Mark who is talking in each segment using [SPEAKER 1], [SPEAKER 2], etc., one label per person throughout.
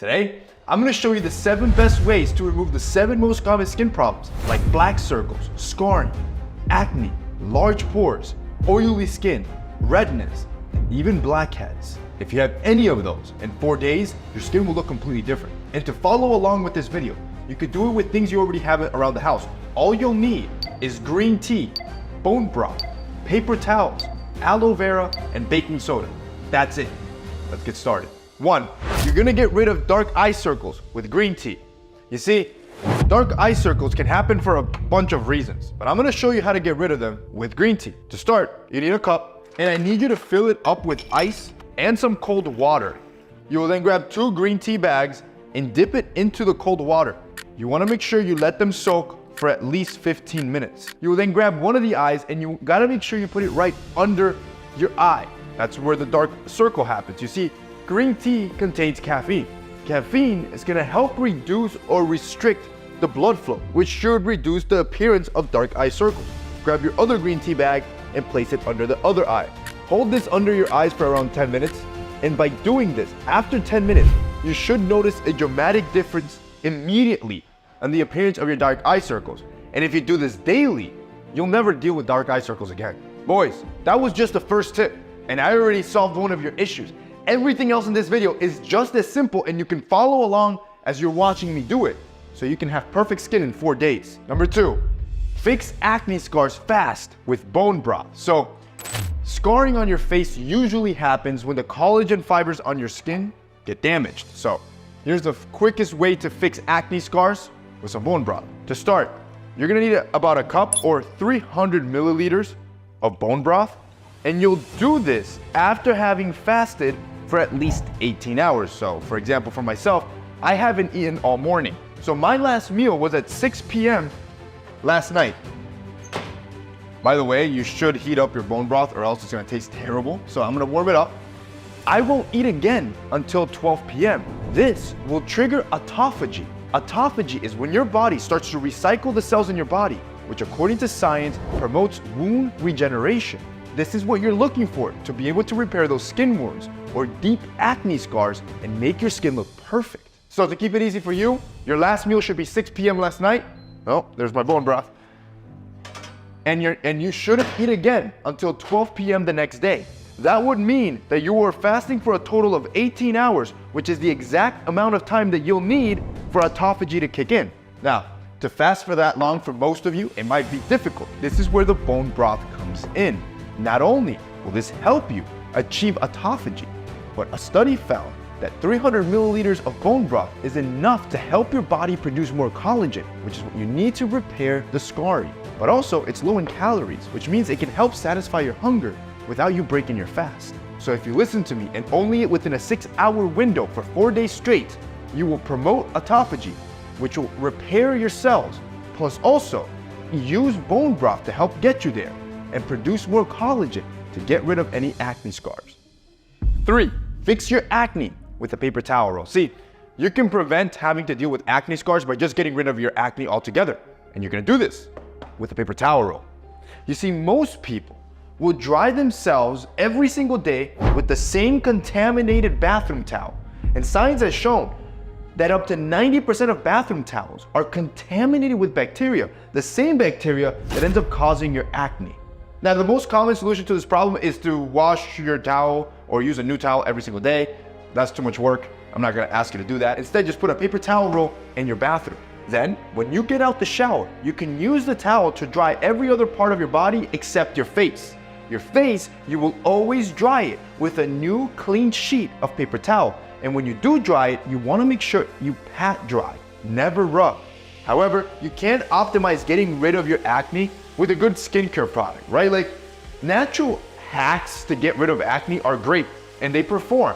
[SPEAKER 1] Today, I'm going to show you the 7 best ways to remove the 7 most common skin problems like black circles, scarring, acne, large pores, oily skin, redness, and even blackheads. If you have any of those, in 4 days, your skin will look completely different. And to follow along with this video, you could do it with things you already have around the house. All you'll need is green tea, bone broth, paper towels, aloe vera, and baking soda. That's it. Let's get started. 1, you're gonna get rid of dark eye circles with green tea. You see, dark eye circles can happen for a bunch of reasons, but I'm gonna show you how to get rid of them with green tea. To start, you need a cup, and I need you to fill it up with ice and some cold water. You will then grab 2 green tea bags and dip it into the cold water. You wanna make sure you let them soak for at least 15 minutes. You will then grab one of the eyes and you gotta make sure you put it right under your eye. That's where the dark circle happens. You see, green tea contains caffeine. Caffeine is gonna help reduce or restrict the blood flow, which should reduce the appearance of dark eye circles. Grab your other green tea bag and place it under the other eye. Hold this under your eyes for around 10 minutes. And by doing this, after 10 minutes, you should notice a dramatic difference immediately on the appearance of your dark eye circles. And if you do this daily, you'll never deal with dark eye circles again. Boys, that was just the first tip, and I already solved one of your issues. Everything else in this video is just as simple, and you can follow along as you're watching me do it, so you can have perfect skin in 4 days. Number 2, fix acne scars fast with bone broth. So, scarring on your face usually happens when the collagen fibers on your skin get damaged. So, here's the quickest way to fix acne scars with some bone broth. To start, you're gonna need about a cup or 300 milliliters of bone broth, and you'll do this after having fasted for at least 18 hours. So, for example, for myself, I haven't eaten all morning. So my last meal was at 6 p.m. last night. By the way, you should heat up your bone broth or else it's gonna taste terrible. So I'm gonna warm it up. I won't eat again until 12 p.m. This will trigger autophagy. Autophagy is when your body starts to recycle the cells in your body, which according to science promotes wound regeneration. This is what you're looking for to be able to repair those skin wounds or deep acne scars and make your skin look perfect. So to keep it easy for you, your last meal should be 6 p.m. last night. Oh, there's my bone broth. And you shouldn't eat again until 12 p.m. the next day. That would mean that you were fasting for a total of 18 hours, which is the exact amount of time that you'll need for autophagy to kick in. Now, to fast for that long for most of you, it might be difficult. This is where the bone broth comes in. Not only will this help you achieve autophagy, but a study found that 300 milliliters of bone broth is enough to help your body produce more collagen, which is what you need to repair the scarring. But also, it's low in calories, which means it can help satisfy your hunger without you breaking your fast. So if you listen to me and only eat within a 6-hour window for 4 days straight, you will promote autophagy, which will repair your cells, plus also use bone broth to help get you there and produce more collagen to get rid of any acne scars. 3, fix your acne with a paper towel roll. See, you can prevent having to deal with acne scars by just getting rid of your acne altogether. And you're gonna do this with a paper towel roll. You see, most people will dry themselves every single day with the same contaminated bathroom towel. And science has shown that up to 90% of bathroom towels are contaminated with bacteria, the same bacteria that ends up causing your acne. Now, the most common solution to this problem is to wash your towel or use a new towel every single day. That's too much work. I'm not gonna ask you to do that. Instead, just put a paper towel roll in your bathroom. Then, when you get out the shower, you can use the towel to dry every other part of your body except your face. Your face, you will always dry it with a new clean sheet of paper towel. And when you do dry it, you wanna make sure you pat dry, never rub. However, you can't optimize getting rid of your acne with a good skincare product, right? Like, natural hacks to get rid of acne are great and they perform.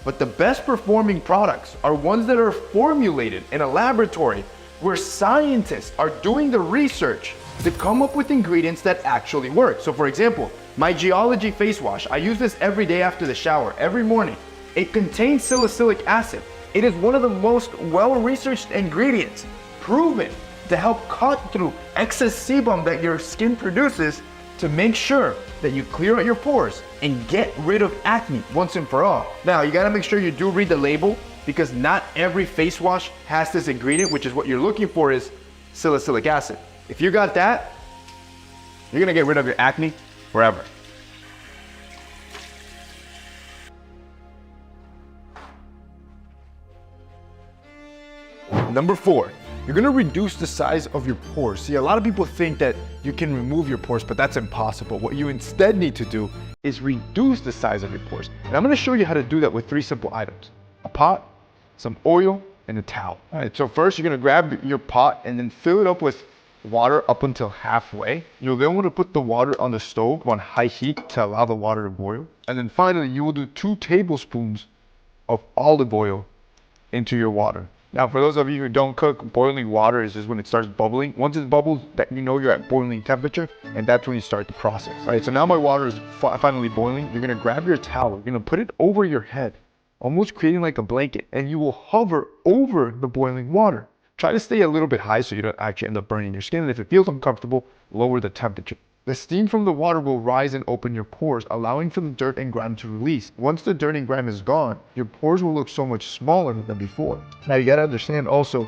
[SPEAKER 1] But the best performing products are ones that are formulated in a laboratory where scientists are doing the research to come up with ingredients that actually work. So for example, my Geology face wash, I use this every day after the shower, every morning. It contains salicylic acid. It is one of the most well-researched ingredients, proven to help cut through excess sebum that your skin produces to make sure that you clear out your pores and get rid of acne once and for all. Now, you gotta make sure you do read the label because not every face wash has this ingredient, which is what you're looking for is salicylic acid. If you got that, you're gonna get rid of your acne forever. Number 4, you're gonna reduce the size of your pores. See, a lot of people think that you can remove your pores, but that's impossible. What you instead need to do is reduce the size of your pores. And I'm gonna show you how to do that with 3 simple items: a pot, some oil, and a towel. All right, so first you're gonna grab your pot and then fill it up with water up until halfway. You'll then want to put the water on the stove on high heat to allow the water to boil. And then finally, you will do 2 tablespoons of olive oil into your water. Now, for those of you who don't cook, boiling water is just when it starts bubbling. Once it bubbles, that you know you're at boiling temperature, and that's when you start the process. All right, so now my water is finally boiling. You're gonna grab your towel, you're gonna put it over your head, almost creating like a blanket, and you will hover over the boiling water. Try to stay a little bit high so you don't actually end up burning your skin, and if it feels uncomfortable, lower the temperature. The steam from the water will rise and open your pores, allowing for the dirt and grime to release. Once the dirt and grime is gone, your pores will look so much smaller than before. Now you gotta understand also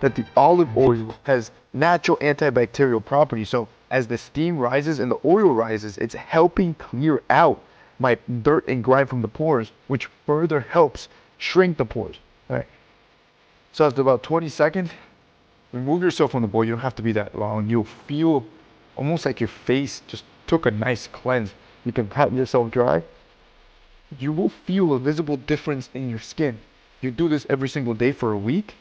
[SPEAKER 1] that the olive oil has natural antibacterial properties, so as the steam rises and the oil rises, it's helping clear out my dirt and grime from the pores, which further helps shrink the pores. All right. So after about 20 seconds, remove yourself from the bowl. You don't have to be that long. You'll feel almost like your face just took a nice cleanse. You can pat yourself dry. You will feel a visible difference in your skin. You do this every single day for a week,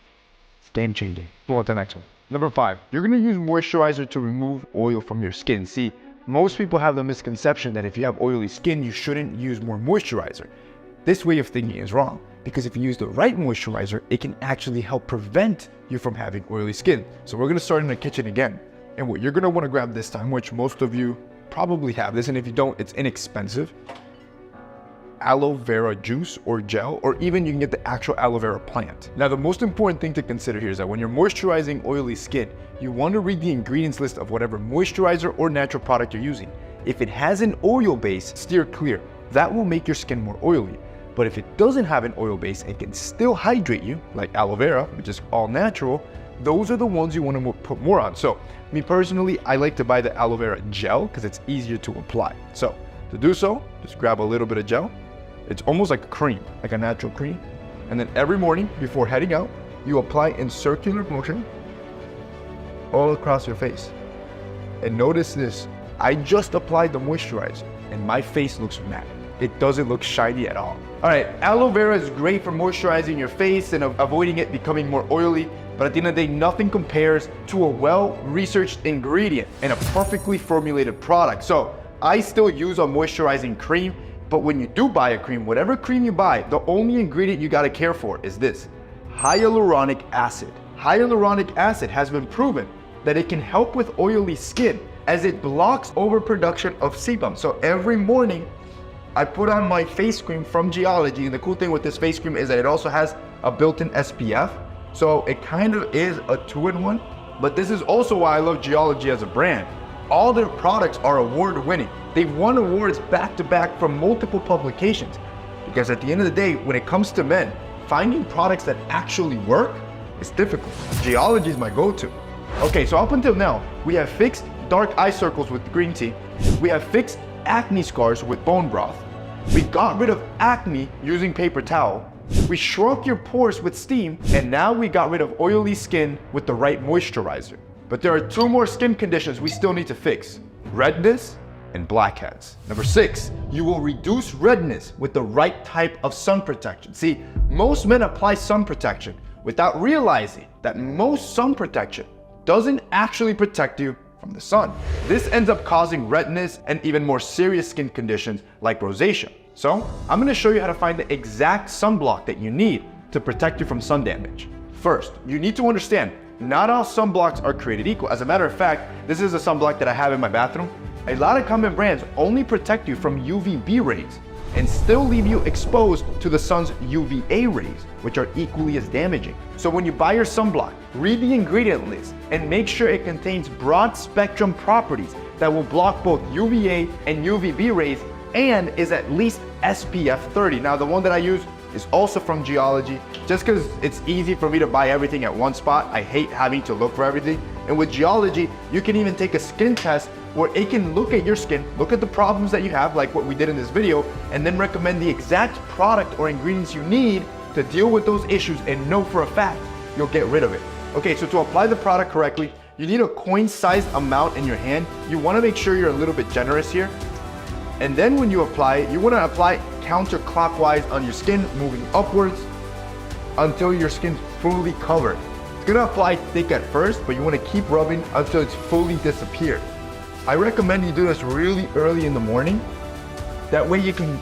[SPEAKER 1] it's game changing. Go on to the next one. Number 5, you're gonna use moisturizer to remove oil from your skin. See, most people have the misconception that if you have oily skin, you shouldn't use more moisturizer. This way of thinking is wrong, because if you use the right moisturizer, it can actually help prevent you from having oily skin. So we're gonna start in the kitchen again. And what you're gonna wanna grab this time, which most of you probably have this, and if you don't, it's inexpensive. Aloe vera juice or gel, or even you can get the actual aloe vera plant. Now, the most important thing to consider here is that when you're moisturizing oily skin, you want to read the ingredients list of whatever moisturizer or natural product you're using. If it has an oil base, steer clear. That will make your skin more oily. But if it doesn't have an oil base and can still hydrate you, like aloe vera, which is all natural, those are the ones you want to put more on. So me personally, I like to buy the aloe vera gel because it's easier to apply. So to do so, just grab a little bit of gel. It's almost like a cream, like a natural cream. And then every morning before heading out, you apply in circular motion all across your face. And notice this, I just applied the moisturizer and my face looks matte. It doesn't look shiny at all. All right, aloe vera is great for moisturizing your face and avoiding it becoming more oily, but at the end of the day, nothing compares to a well-researched ingredient and a perfectly formulated product. So I still use a moisturizing cream, but when you do buy a cream, whatever cream you buy, the only ingredient you gotta care for is this: hyaluronic acid. Hyaluronic acid has been proven that it can help with oily skin as it blocks overproduction of sebum. So every morning, I put on my face cream from Geology, and the cool thing with this face cream is that it also has a built-in SPF. So it kind of is a 2-in-1, but this is also why I love Geology as a brand. All their products are award-winning. They've won awards back-to-back from multiple publications. Because at the end of the day, when it comes to men, finding products that actually work is difficult. Geology is my go-to. Okay, so up until now, we have fixed dark eye circles with green tea. We have fixed acne scars with bone broth. We got rid of acne using paper towel. We shrunk your pores with steam, and now we got rid of oily skin with the right moisturizer. But there are 2 more skin conditions we still need to fix: redness and blackheads. Number 6, you will reduce redness with the right type of sun protection. See, most men apply sun protection without realizing that most sun protection doesn't actually protect you from the sun. This ends up causing redness and even more serious skin conditions like rosacea. So I'm gonna show you how to find the exact sunblock that you need to protect you from sun damage. First, you need to understand, not all sunblocks are created equal. As a matter of fact, this is a sunblock that I have in my bathroom. A lot of common brands only protect you from UVB rays and still leave you exposed to the sun's UVA rays, which are equally as damaging. So when you buy your sunblock, read the ingredient list and make sure it contains broad spectrum properties that will block both UVA and UVB rays and is at least SPF 30. Now, the one that I use is also from Geology. just because it's easy for me to buy everything at one spot. I hate having to look for everything. And with Geology, you can even take a skin test where it can look at your skin, look at the problems that you have, like what we did in this video, and then recommend the exact product or ingredients you need to deal with those issues and know for a fact you'll get rid of it. Okay, so to apply the product correctly, you need a coin-sized amount in your hand. You wanna make sure you're a little bit generous here. And then when you apply it, you wanna apply counterclockwise on your skin, moving upwards until your skin's fully covered. It's gonna apply thick at first, but you wanna keep rubbing until it's fully disappeared. I recommend you do this really early in the morning. That way you can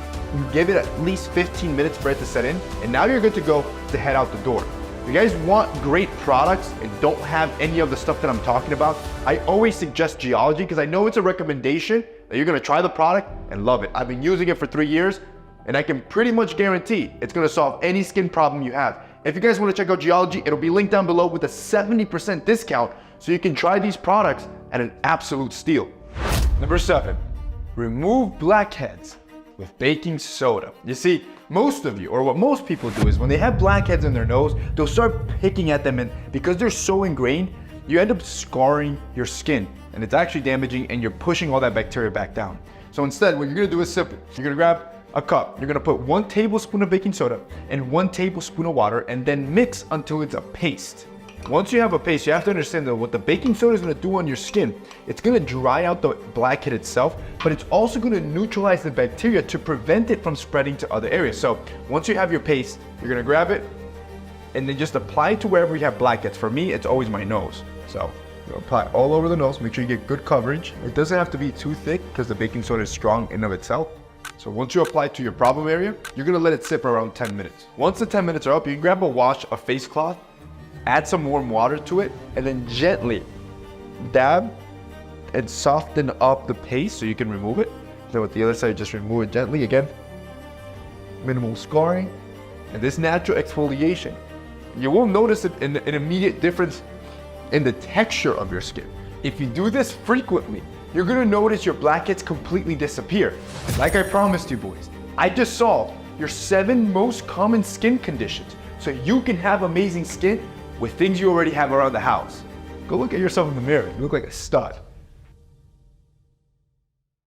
[SPEAKER 1] give it at least 15 minutes for it to set in, and now you're good to go to head out the door. If you guys want great products and don't have any of the stuff that I'm talking about, I always suggest Geology because I know it's a recommendation that you're gonna try the product and love it. I've been using it for 3 years and I can pretty much guarantee it's gonna solve any skin problem you have. If you guys wanna check out Geology, it'll be linked down below with a 70% discount so you can try these products at an absolute steal. Number 7, remove blackheads with baking soda. You see, most of you, or what most people do is when they have blackheads in their nose, they'll start picking at them, and because they're so ingrained, you end up scarring your skin and it's actually damaging and you're pushing all that bacteria back down. So instead, what you're gonna do is simple. You're gonna grab a cup, you're gonna put 1 tablespoon of baking soda and 1 tablespoon of water and then mix until it's a paste. Once you have a paste, you have to understand that what the baking soda is gonna do on your skin, it's gonna dry out the blackhead itself, but it's also gonna neutralize the bacteria to prevent it from spreading to other areas. So once you have your paste, you're gonna grab it and then just apply it to wherever you have blackheads. For me, it's always my nose. So you apply all over the nose, make sure you get good coverage. It doesn't have to be too thick because the baking soda is strong in of itself. So once you apply it to your problem area, you're gonna let it sit for around 10 minutes. Once the 10 minutes are up, you can grab a wash, a face cloth, add some warm water to it, and then gently dab and soften up the paste so you can remove it. Then with the other side, just remove it gently again. Minimal scarring, and this natural exfoliation. You will notice an immediate difference in the texture of your skin. If you do this frequently, you're gonna notice your blackheads completely disappear. And like I promised you boys, I just solved your 7 most common skin conditions so you can have amazing skin with things you already have around the house. Go look at yourself in the mirror, you look like a stud.